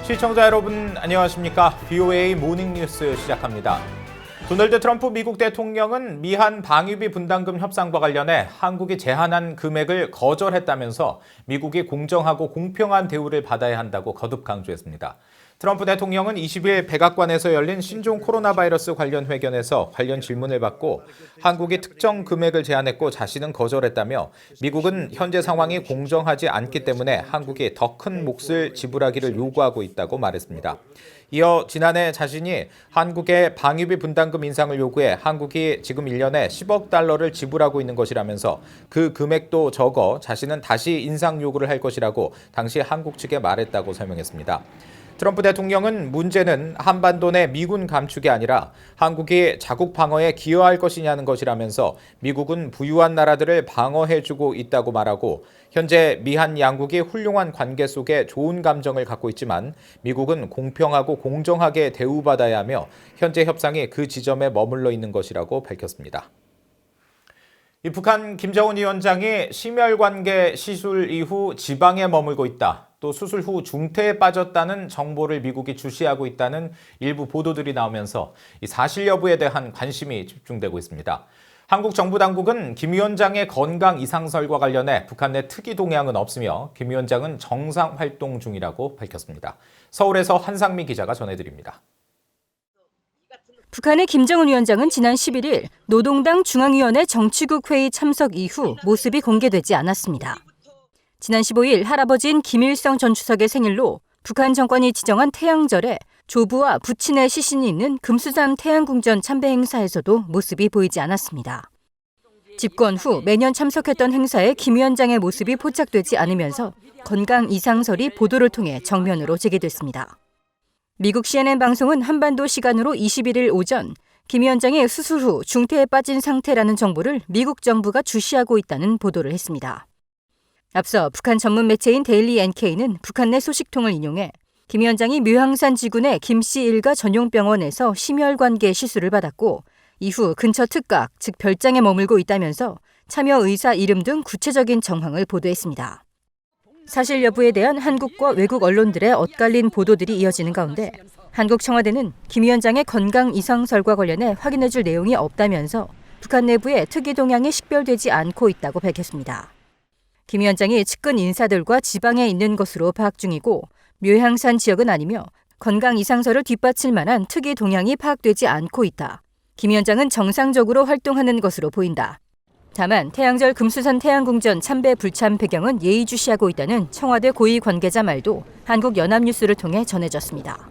시청자 여러분 안녕하십니까? VOA 모닝뉴스 시작합니다. 도널드 트럼프 미국 대통령은 미한 방위비 분담금 협상과 관련해 한국이 제안한 금액을 거절했다면서 미국이 공정하고 공평한 대우를 받아야 한다고 거듭 강조했습니다. 트럼프 대통령은 20일 백악관에서 열린 신종 코로나 바이러스 관련 회견에서 관련 질문을 받고 한국이 특정 금액을 제안했고 자신은 거절했다며 미국은 현재 상황이 공정하지 않기 때문에 한국이 더 큰 몫을 지불하기를 요구하고 있다고 말했습니다. 이어 지난해 자신이 한국의 방위비 분담금 인상을 요구해 한국이 지금 1년에 10억 달러를 지불하고 있는 것이라면서 그 금액도 적어 자신은 다시 인상 요구를 할 것이라고 당시 한국 측에 말했다고 설명했습니다. 트럼프 대통령은 문제는 한반도 내 미군 감축이 아니라 한국이 자국 방어에 기여할 것이냐는 것이라면서 미국은 부유한 나라들을 방어해주고 있다고 말하고 현재 미한 양국이 훌륭한 관계 속에 좋은 감정을 갖고 있지만 미국은 공평하고 공정하게 대우받아야 하며 현재 협상이 그 지점에 머물러 있는 것이라고 밝혔습니다. 북한 김정은 위원장이 심혈관계 시술 이후 지방에 머물고 있다. 또 수술 후 중태에 빠졌다는 정보를 미국이 주시하고 있다는 일부 보도들이 나오면서 이 사실 여부에 대한 관심이 집중되고 있습니다. 한국 정부 당국은 김 위원장의 건강 이상설과 관련해 북한 내 특이 동향은 없으며 김 위원장은 정상 활동 중이라고 밝혔습니다. 서울에서 한상미 기자가 전해드립니다. 북한의 김정은 위원장은 지난 11일 노동당 중앙위원회 정치국 회의 참석 이후 모습이 공개되지 않았습니다. 지난 15일 할아버지인 김일성 전 주석의 생일로 북한 정권이 지정한 태양절에 조부와 부친의 시신이 있는 금수산 태양궁전 참배 행사에서도 모습이 보이지 않았습니다. 집권 후 매년 참석했던 행사에 김 위원장의 모습이 포착되지 않으면서 건강 이상설이 보도를 통해 정면으로 제기됐습니다. 미국 CNN 방송은 한반도 시간으로 21일 오전 김 위원장의 수술 후 중태에 빠진 상태라는 정보를 미국 정부가 주시하고 있다는 보도를 했습니다. 앞서 북한 전문 매체인 데일리 NK는 북한 내 소식통을 인용해 김 위원장이 묘향산 지군의 김씨 일가 전용병원에서 심혈관계 시술을 받았고 이후 근처 특각, 즉 별장에 머물고 있다면서 참여 의사 이름 등 구체적인 정황을 보도했습니다. 사실 여부에 대한 한국과 외국 언론들의 엇갈린 보도들이 이어지는 가운데 한국 청와대는 김 위원장의 건강 이상설과 관련해 확인해줄 내용이 없다면서 북한 내부의 특이 동향이 식별되지 않고 있다고 밝혔습니다. 김 위원장이 측근 인사들과 지방에 있는 것으로 파악 중이고 묘향산 지역은 아니며 건강 이상설을 뒷받칠 만한 특이 동향이 파악되지 않고 있다. 김 위원장은 정상적으로 활동하는 것으로 보인다. 다만 태양절 금수산 태양궁전 참배 불참 배경은 예의주시하고 있다는 청와대 고위 관계자 말도 한국연합뉴스를 통해 전해졌습니다.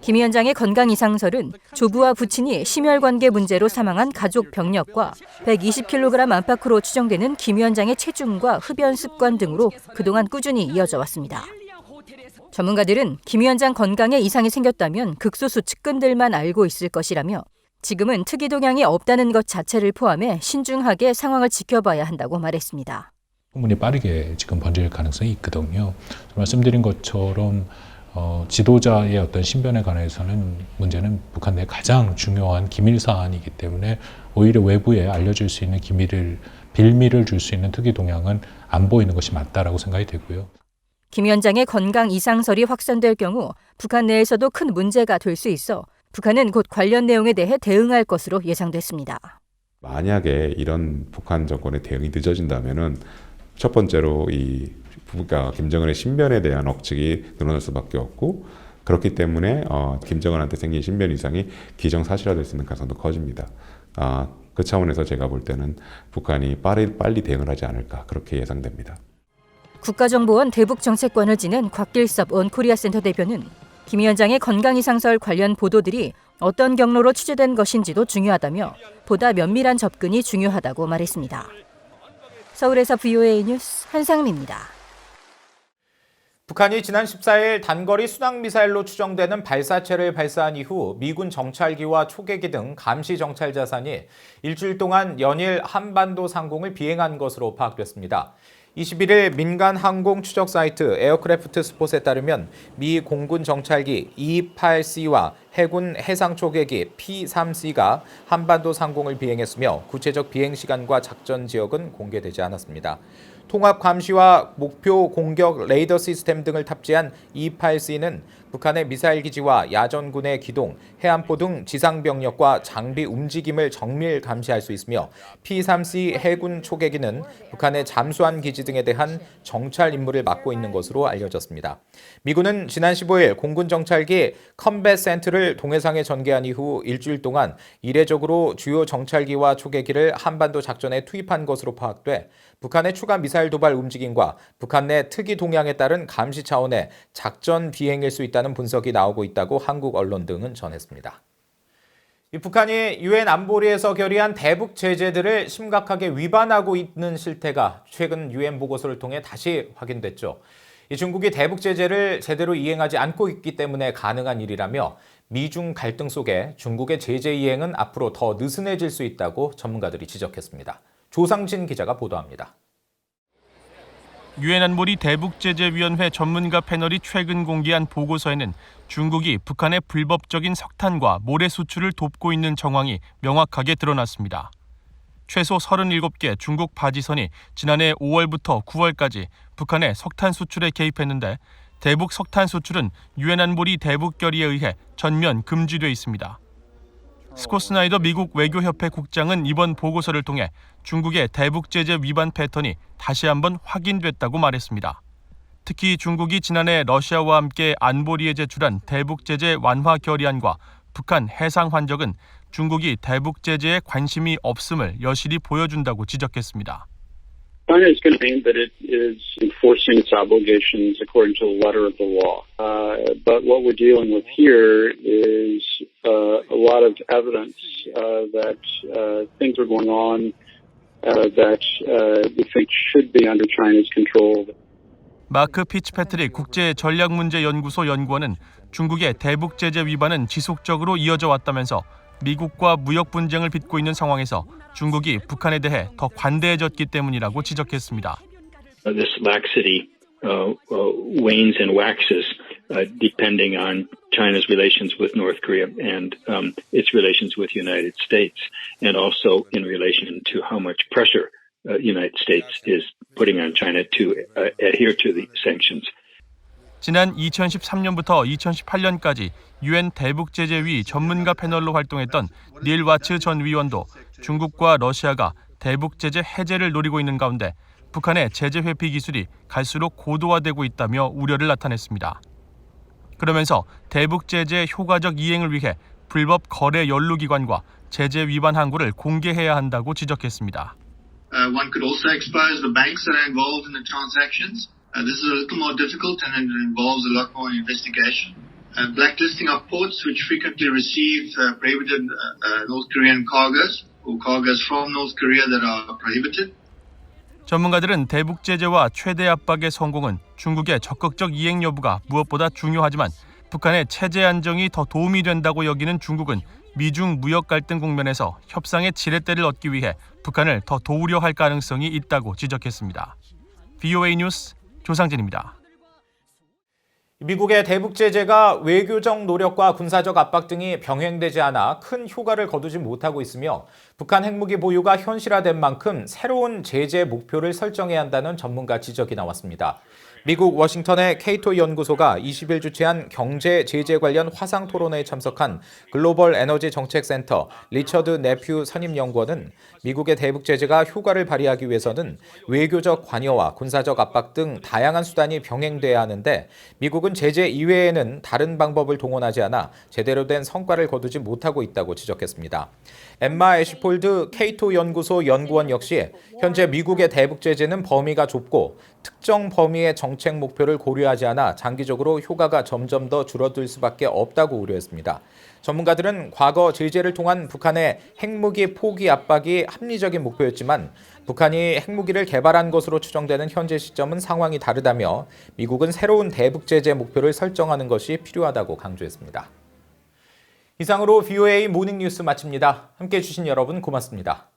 김 위원장의 건강 이상설은 조부와 부친이 심혈관계 문제로 사망한 가족 병력과 120kg 안팎으로 추정되는 김 위원장의 체중과 흡연 습관 등으로 그동안 꾸준히 이어져 왔습니다. 전문가들은 김 위원장 건강에 이상이 생겼다면 극소수 측근들만 알고 있을 것이라며 지금은 특이 동향이 없다는 것 자체를 포함해 신중하게 상황을 지켜봐야 한다고 말했습니다. 충분히 빠르게 지금 번질 가능성이 있거든요. 말씀드린 것처럼 지도자의 어떤 신변에 관해서는 문제는 북한 내 가장 중요한 기밀 사안이기 때문에 오히려 외부에 알려줄 수 있는 빌미를 줄 수 있는 특이 동향은 안 보이는 것이 맞다라고 생각이 되고요. 김 위원장의 건강 이상설이 확산될 경우 북한 내에서도 큰 문제가 될 수 있어 북한은 곧 관련 내용에 대해 대응할 것으로 예상됐습니다. 만약에 이런 북한 정권의 대응이 늦어진다면은 첫 번째로 김정은의 신변에 대한 억측이 늘어날 수밖에 없고 그렇기 때문에 김정은한테 생긴 신변 이상이 기정사실화될 수 있는 가능성도 커집니다. 그 차원에서 제가 볼 때는 북한이 빨리 대응을 하지 않을까 그렇게 예상됩니다. 국가정보원 대북정책관을 지낸 곽길섭 원코리아센터 대표는 김 위원장의 건강 이상설 관련 보도들이 어떤 경로로 취재된 것인지도 중요하다며 보다 면밀한 접근이 중요하다고 말했습니다. 서울에서 VOA 뉴스 한상미입니다. 북한이 지난 14일 단거리 순항미사일로 추정되는 발사체를 발사한 이후 미군 정찰기와 초계기 등 감시 정찰 자산이 일주일 동안 연일 한반도 상공을 비행한 것으로 파악됐습니다. 21일 민간 항공 추적 사이트 에어크래프트 스폿에 따르면 미 공군 정찰기 E-8C와 해군 해상 초계기 P-3C가 한반도 상공을 비행했으며 구체적 비행 시간과 작전 지역은 공개되지 않았습니다. 통합 감시와 목표 공격 레이더 시스템 등을 탑재한 E-8C는 북한의 미사일 기지와 야전군의 기동, 해안포 등 지상 병력과 장비 움직임을 정밀 감시할 수 있으며 P-3C 해군 초계기는 북한의 잠수함 기지 등에 대한 정찰 임무를 맡고 있는 것으로 알려졌습니다. 미군은 지난 15일 공군 정찰기 컴뱃 센트를 동해상에 전개한 이후 일주일 동안 이례적으로 주요 정찰기와 초계기를 한반도 작전에 투입한 것으로 파악돼 북한의 추가 미사일 도발 움직임과 북한 내 특이 동향에 따른 감시 차원의 작전 비행일 수 있다는 분석이 나오고 있다고 한국 언론 등은 전했습니다. 북한이 유엔 안보리에서 결의한 대북 제재들을 심각하게 위반하고 있는 실태가 최근 유엔 보고서를 통해 다시 확인됐죠. 중국이 대북 제재를 제대로 이행하지 않고 있기 때문에 가능한 일이라며 미중 갈등 속에 중국의 제재 이행은 앞으로 더 느슨해질 수 있다고 전문가들이 지적했습니다. 조상진 기자가 보도합니다. 유엔 안보리 대북제재위원회 전문가 패널이 최근 공개한 보고서에는 중국이 북한의 불법적인 석탄과 모래 수출을 돕고 있는 정황이 명확하게 드러났습니다. 최소 37개 중국 바지선이 지난해 5월부터 9월까지 북한의 석탄 수출에 개입했는데 대북 석탄 수출은 유엔 안보리 대북 결의에 의해 전면 금지돼 있습니다. 스콧 스나이더 미국 외교협회 국장은 이번 보고서를 통해 중국의 대북 제재 위반 패턴이 다시 한번 확인됐다고 말했습니다. 특히 중국이 지난해 러시아와 함께 안보리에 제출한 대북 제재 완화 결의안과 북한 해상 환적은 중국이 대북 제재에 관심이 없음을 여실히 보여준다고 지적했습니다. China is going to claim that it is enforcing its obligations according to the letter of the law. But what we're dealing with here is a lot of evidence that things are going on that we think should be under China's control. 마크 피츠패트릭 국제전략문제연구소 연구원은 중국의 대북 제재 위반은 지속적으로 이어져 왔다면서 미국과 무역 분쟁을 빚고 있는 상황에서 중국이 북한에 대해 더 관대해졌기 때문이라고 지적했습니다. This laxity wanes and waxes depending on China's relations with North Korea and its relations with the United States, and also in relation to how much pressure the United States is putting on China to adhere to the sanctions. 지난 2013년부터 2018년까지 유엔 대북제재위 전문가 패널로 활동했던 닐 와츠 전 위원도 중국과 러시아가 대북제재 해제를 노리고 있는 가운데 북한의 제재 회피 기술이 갈수록 고도화되고 있다며 우려를 나타냈습니다. 그러면서 대북제재의 효과적 이행을 위해 불법 거래 연루기관과 제재 위반 항구를 공개해야 한다고 지적했습니다. One could also expose the banks that are involved in the transactions. This is a little more difficult and it involves a lot more investigation. Blacklisting of ports which frequently receive prohibited North Korean cargoes or cargoes from North Korea that are prohibited. 전문가들은 대북 제재와 최대 압박의 성공은 중국의 적극적 이행 여부가 무엇보다 중요하지만 북한의 체제 안정이 더 도움이 된다고 여기는 중국은 미중 무역 갈등 국면에서 협상의 지렛대를 얻기 위해 북한을 더 도우려 할 가능성이 있다고 지적했습니다. VOA 뉴스 조상진입니다. 미국의 대북 제재가 외교적 노력과 군사적 압박 등이 병행되지 않아 큰 효과를 거두지 못하고 있으며 북한 핵무기 보유가 현실화된 만큼 새로운 제재 목표를 설정해야 한다는 전문가 지적이 나왔습니다. 미국 워싱턴의 케이토 연구소가 20일 주최한 경제 제재 관련 화상 토론회에 참석한 글로벌 에너지 정책센터 리처드 네퓨 선임연구원은 미국의 대북 제재가 효과를 발휘하기 위해서는 외교적 관여와 군사적 압박 등 다양한 수단이 병행돼야 하는데 미국은 제재 이외에는 다른 방법을 동원하지 않아 제대로 된 성과를 거두지 못하고 있다고 지적했습니다. 엠마 애쉬폴드 케이토 연구소 연구원 역시 현재 미국의 대북 제재는 범위가 좁고 특정 범위의 정책 목표를 고려하지 않아 장기적으로 효과가 점점 더 줄어들 수밖에 없다고 우려했습니다. 전문가들은 과거 제재를 통한 북한의 핵무기 포기 압박이 합리적인 목표였지만 북한이 핵무기를 개발한 것으로 추정되는 현재 시점은 상황이 다르다며 미국은 새로운 대북 제재 목표를 설정하는 것이 필요하다고 강조했습니다. 이상으로 VOA 모닝뉴스 마칩니다. 함께해 주신 여러분 고맙습니다.